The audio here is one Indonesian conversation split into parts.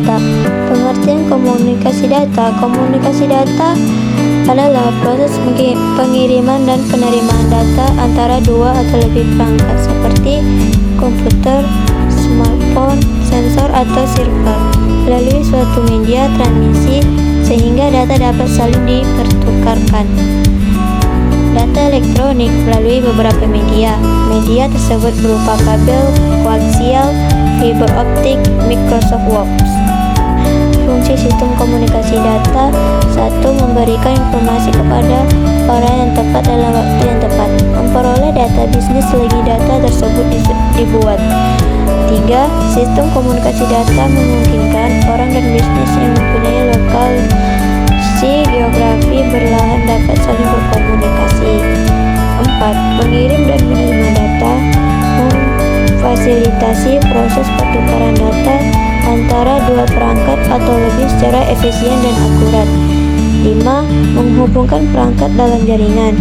data. Pengertian komunikasi data. Komunikasi data adalah proses pengiriman dan penerimaan data antara dua atau lebih perangkat seperti komputer, smartphone, sensor, atau server melalui suatu media transmisi sehingga data dapat saling dipertukarkan. Data elektronik melalui beberapa media. Media tersebut berupa kabel koaksial, fiber optik, Microsoft Works. Fungsi sistem komunikasi data: 1. Memberikan informasi kepada orang yang tepat dalam waktu yang tepat. Memperoleh data bisnis selagi data tersebut dibuat. 3. Sistem komunikasi data memungkinkan orang dan bisnis yang mempunyai lokasi geografi berlahan dapat saling berkomunikasi. 4. Mengirim dan menerima data, memfasilitasi proses pertukaran data antara dua perangkat atau lebih secara efisien dan akurat. 5. Menghubungkan perangkat dalam jaringan,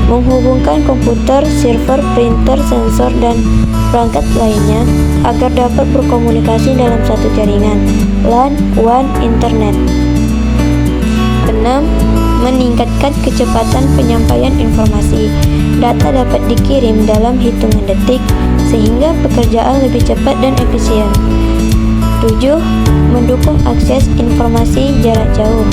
menghubungkan komputer, server, printer, sensor, dan perangkat lainnya agar dapat berkomunikasi dalam satu jaringan. LAN, WAN, Internet. 6. Meningkatkan kecepatan penyampaian informasi. Data dapat dikirim dalam hitungan detik sehingga pekerjaan lebih cepat dan efisien. 7. Mendukung akses informasi jarak jauh,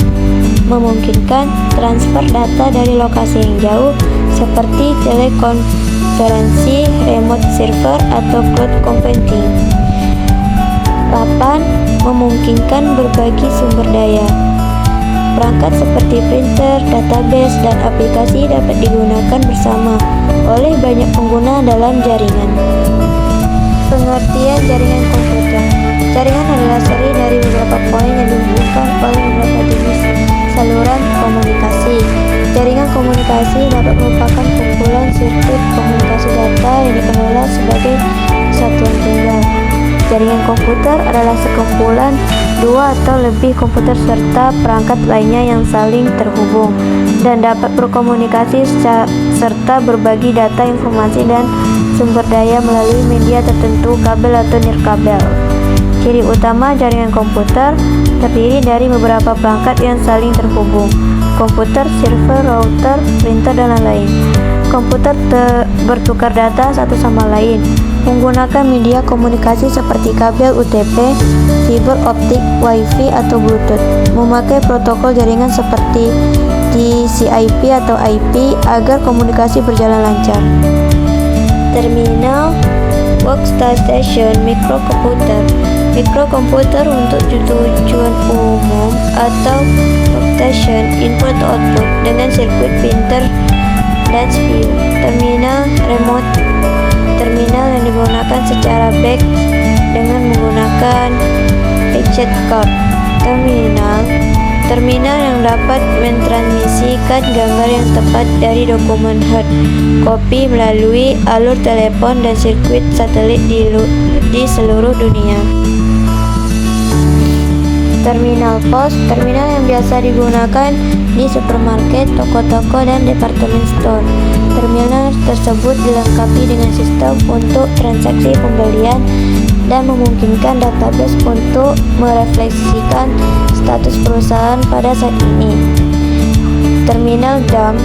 memungkinkan transfer data dari lokasi yang jauh seperti telekonferensi, remote server, atau cloud computing. 8. Memungkinkan berbagi sumber daya. Perangkat seperti printer, database, dan aplikasi dapat digunakan bersama oleh banyak pengguna dalam jaringan. Pengertian jaringan komputer. Jaringan adalah seri dari beberapa poin yang dihubungkan oleh beberapa jenis saluran komunikasi. Jaringan komunikasi dapat merupakan kumpulan sirkuit komunikasi data yang dikelola sebagai satuan tunggal. Jaringan komputer adalah sekumpulan dua atau lebih komputer serta perangkat lainnya yang saling terhubung dan dapat berkomunikasi serta berbagi data, informasi, dan sumber daya melalui media tertentu, kabel atau nirkabel. Ciri utama jaringan komputer terdiri dari beberapa perangkat yang saling terhubung: komputer, server, router, printer, dan lain-lain. Komputer bertukar data satu sama lain menggunakan media komunikasi seperti kabel UTP, fiber optik, Wi-Fi, atau Bluetooth. Memakai protokol jaringan seperti TCP atau IP agar komunikasi berjalan lancar. Terminal, workstation, mikrokomputer. Mikrokomputer untuk tujuan umum atau workstation, input output dengan sirkuit printer dan CPU. Terminal, remote terminal yang digunakan secara back dengan menggunakan paged card. Terminal yang dapat mentransmisikan gambar yang tepat dari dokumen hard copy melalui alur telepon dan sirkuit satelit di seluruh dunia. Terminal pos, terminal yang biasa digunakan di supermarket, toko-toko, dan department store. Terminal tersebut dilengkapi dengan sistem untuk transaksi pembelian dan memungkinkan database untuk merefleksikan status perusahaan pada saat ini. Terminal dump.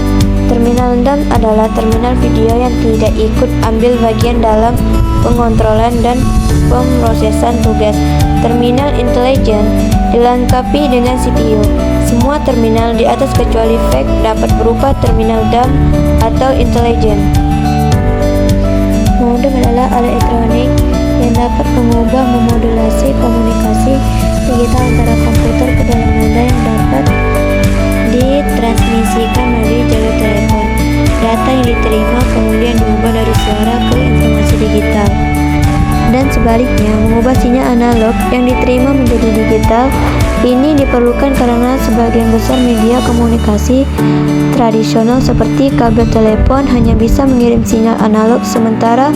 Terminal dump adalah terminal video yang tidak ikut ambil bagian dalam pengontrolan dan pemrosesan tugas. Terminal intelijen dilengkapi dengan CPU. Semua terminal di atas kecuali fax dapat berupa terminal dump atau intelijen. Modem adalah alat elektronik yang dapat mengubah memodulasi komunikasi digital antara komputer ke dalam nada yang dapat ditransmisikan melalui jalur telepon. Data yang diterima kemudian diubah dari suara ke informasi digital. Dan sebaliknya, mengubah sinyal analog yang diterima menjadi digital. Ini diperlukan karena sebagian besar media komunikasi tradisional seperti kabel telepon hanya bisa mengirim sinyal analog, sementara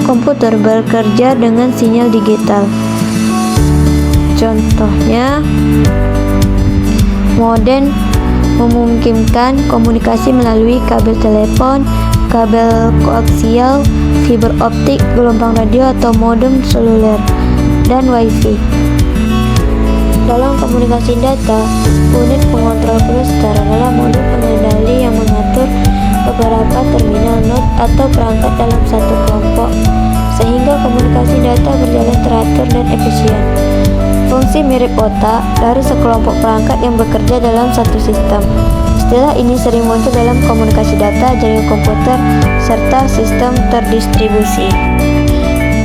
komputer bekerja dengan sinyal digital. Contohnya, modem memungkinkan komunikasi melalui kabel telepon, kabel koaksial, fiber optik, gelombang radio atau modem seluler, dan Wi-Fi. Dalam komunikasi data, unit pengontrol cluster adalah modul pengendali yang mengatur beberapa terminal node atau perangkat dalam satu kelompok, sehingga komunikasi data berjalan teratur dan efisien. Fungsi mirip otak dari sekelompok perangkat yang bekerja dalam satu sistem. Istilah ini sering muncul dalam komunikasi data, jaringan komputer, serta sistem terdistribusi.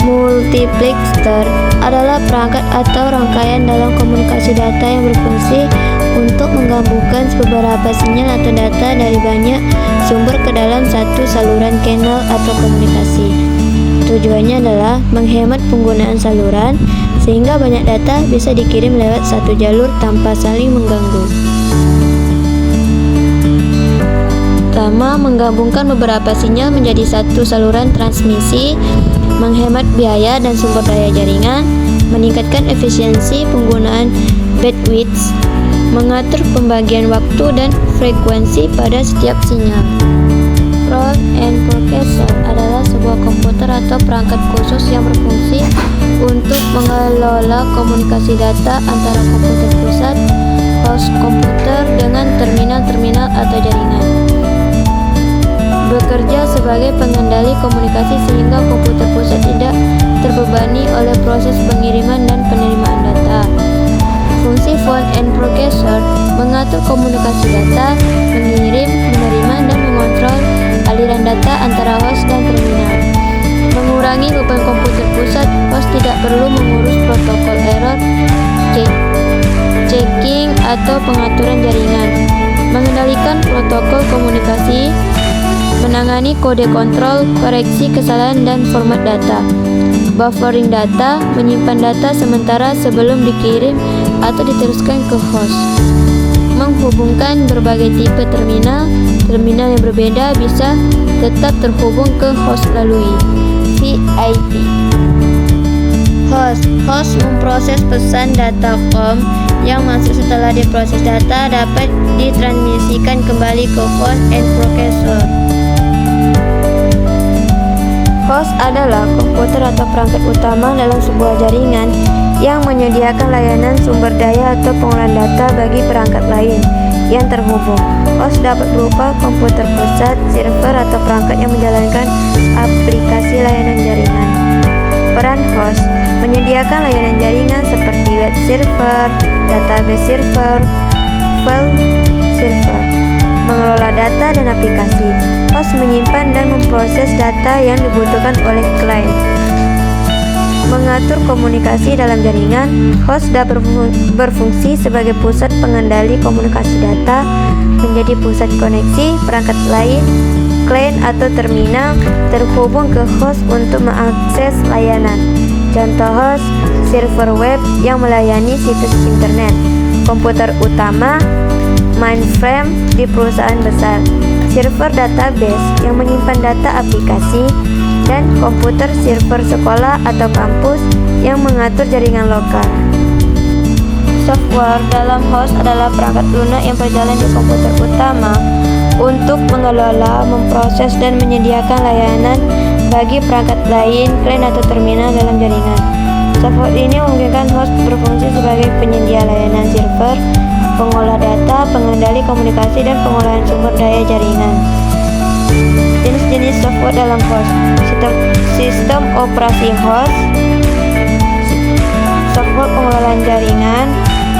Multiplexer adalah perangkat atau rangkaian dalam komunikasi data yang berfungsi untuk menggabungkan beberapa sinyal atau data dari banyak sumber ke dalam satu saluran kanal atau komunikasi. Tujuannya adalah menghemat penggunaan saluran sehingga banyak data bisa dikirim lewat satu jalur tanpa saling mengganggu. Pertama, menggabungkan beberapa sinyal menjadi satu saluran transmisi, menghemat biaya dan sumber daya jaringan, meningkatkan efisiensi penggunaan bandwidth, mengatur pembagian waktu dan frekuensi pada setiap sinyal. Front-end processor adalah sebuah komputer atau perangkat khusus yang berfungsi untuk mengelola komunikasi data antara komputer pusat, host komputer, dengan terminal-terminal atau jaringan. Bekerja sebagai pengendali komunikasi sehingga komputer pusat tidak terbebani oleh proses pengiriman dan penerimaan data. Fungsi front-end processor mengatur komunikasi data, mengirim, menerima, dan mengontrol aliran data antara host dan terminal. Mengurangi beban komputer pusat, host tidak perlu mengurus protokol error, checking, atau pengaturan jaringan. Mengendalikan protokol komunikasi, menangani kode kontrol, koreksi kesalahan, dan format data. Buffering data, menyimpan data sementara sebelum dikirim atau diteruskan ke host. Menghubungkan berbagai tipe terminal yang berbeda bisa tetap terhubung ke host melalui VIP. Host memproses pesan datacom yang masuk. Setelah diproses, data dapat ditransmisikan kembali ke front-end processor. Host adalah komputer atau perangkat utama dalam sebuah jaringan yang menyediakan layanan sumber daya atau pengolahan data bagi perangkat lain yang terhubung. Host dapat berupa komputer pusat, server, atau perangkat yang menjalankan aplikasi layanan jaringan. Peran host menyediakan layanan jaringan seperti web server, database server, file server, mengelola data dan aplikasi. Host menyimpan dan memproses data yang dibutuhkan oleh klien. Mengatur komunikasi dalam jaringan, host dapat berfungsi sebagai pusat pengendali komunikasi data, menjadi pusat koneksi perangkat lain, klien atau terminal terhubung ke host untuk mengakses layanan. Contoh host, server web yang melayani situs internet, komputer utama, mainframe di perusahaan besar, server database yang menyimpan data aplikasi, dan komputer server sekolah atau kampus yang mengatur jaringan lokal. Software dalam host adalah perangkat lunak yang berjalan di komputer utama untuk mengelola, memproses, dan menyediakan layanan bagi perangkat lain, klien atau terminal dalam jaringan. Software ini memungkinkan host berfungsi sebagai penyedia layanan server, pengolah data, pengendali komunikasi, dan pengolahan sumber daya jaringan. Jenis-jenis software dalam host: sistem operasi host, software pengelolaan jaringan,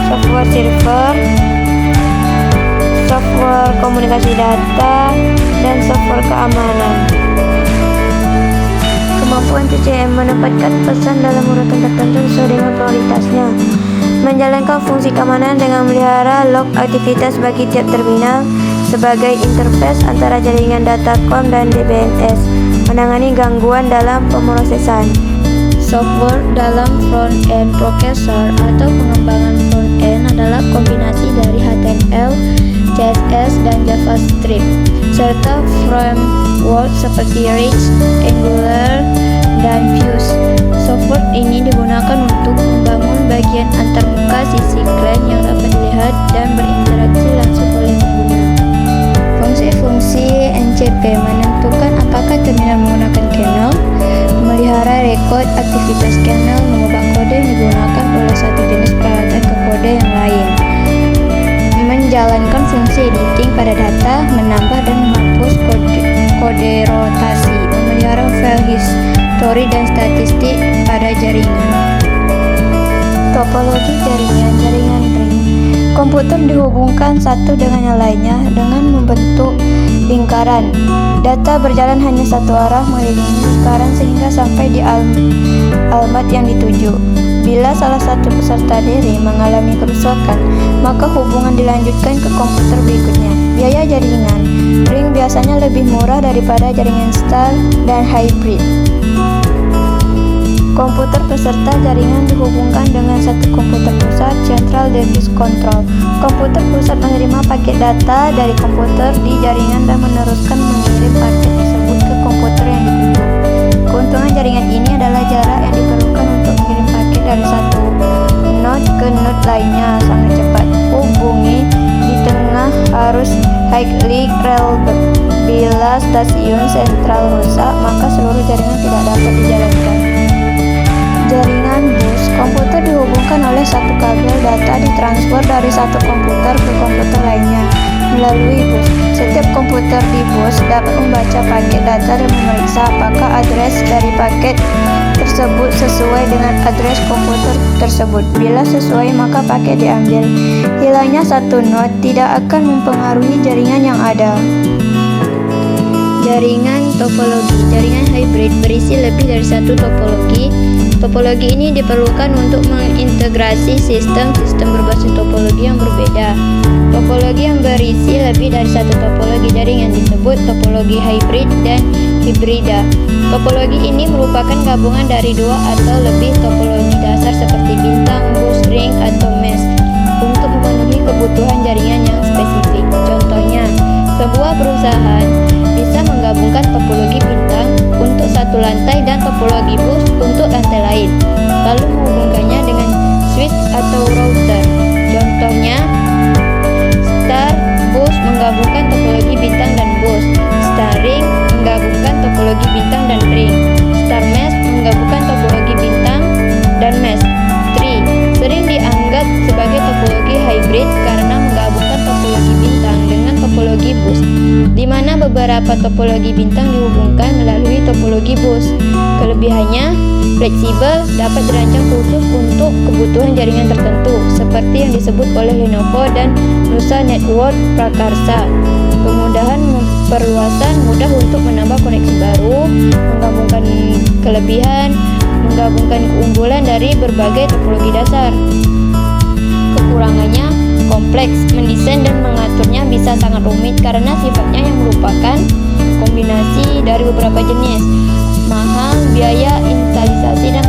software server, software komunikasi data, dan software keamanan. Kemampuan TCM menempatkan pesan dalam urutan tertentu sesuai dengan prioritasnya, menjalankan fungsi keamanan dengan memelihara log aktivitas bagi tiap terminal sebagai interface antara jaringan datacom dan DBNS, menangani gangguan dalam pemrosesan. Software dalam front-end processor atau pengembangan front-end adalah kombinasi dari HTML, CSS, dan JavaScript, serta framework seperti React, Angular, dan Vue. Software ini digunakan untuk membangun bagian antarmuka sisi klien yang dapat dilihat dan berinteraksi langsung oleh pengguna. Fungsi-fungsi NCP menentukan apakah terminal menggunakan kernel, memelihara rekod aktivitas kernel, mengubah kode yang digunakan oleh satu jenis peralatan ke kode menjalankan fungsi editing pada data, menambah dan menghapus kode rotasi, memelihara file history dan statistik pada jaringan. Topologi jaringan ring. Komputer dihubungkan satu dengan yang lainnya dengan membentuk lingkaran. Data berjalan hanya satu arah mengelilingi lingkaran sehingga sampai di alamat yang dituju. Bila salah satu peserta diri mengalami kerusakan, maka hubungan dilanjutkan ke komputer berikutnya. Biaya jaringan ring biasanya lebih murah daripada jaringan star dan hybrid. Komputer peserta jaringan dihubungkan dengan satu komputer pusat (Central Device Control). Komputer pusat menerima paket data dari komputer di jaringan dan meneruskan mengirim paket tersebut ke komputer yang dituju. Keuntungan jaringan ini adalah jarak yang diperlukan untuk mengirim paket dari satu node ke node lainnya sangat cepat. Hubungi di tengah arus high-leak rel. Bila stasiun sentral rusak, maka seluruh jaringan tidak dapat dijalankan. Jaringan bus. Komputer dihubungkan oleh satu kabel. Data ditransfer dari satu komputer ke komputer lainnya melalui bus. Setiap komputer di bus dapat membaca paket data dan memeriksa apakah address dari paket tersebut sesuai dengan address komputer tersebut. Bila sesuai, maka paket diambil. Hilangnya satu node tidak akan mempengaruhi jaringan yang ada. Jaringan topologi. Jaringan hybrid berisi lebih dari satu topologi. Topologi ini diperlukan untuk mengintegrasi sistem berbasis topologi yang berbeda. Topologi yang berisi lebih dari satu topologi jaringan disebut topologi hybrid dan hibrida. Topologi ini merupakan gabungan dari dua atau lebih topologi dasar seperti bintang, bus, ring, atau mesh untuk memenuhi kebutuhan jaringan yang spesifik. Contohnya, sebuah perusahaan bisa menggabungkan topologi bintang untuk satu lantai dan topologi bus untuk lantai lain, lalu menghubungkannya dengan switch atau router. Contohnya, Star Bus menggabungkan topologi bintang dan bus, Star Ring menggabungkan topologi bintang dan ring, Star Mesh menggabungkan topologi bintang dan mesh. Tree sering dianggap sebagai topologi hybrid karena menggabungkan topologi bintang dengan topologi bus, di mana beberapa topologi bintang dihubungkan melalui topologi bus. Kelebihannya, fleksibel, dapat dirancang khusus untuk kebutuhan jaringan tertentu, seperti yang disebut oleh Lenovo dan Nusa Network Prakarsa. Kemudahan perluasan, mudah untuk menambah koneksi baru, menggabungkan kelebihan, menggabungkan keunggulan dari berbagai topologi dasar. Kekurangannya, kompleks, mendesain dan mengaturnya bisa sangat rumit karena sifatnya yang merupakan kombinasi dari beberapa jenis. Mahal, biaya instalisasi dan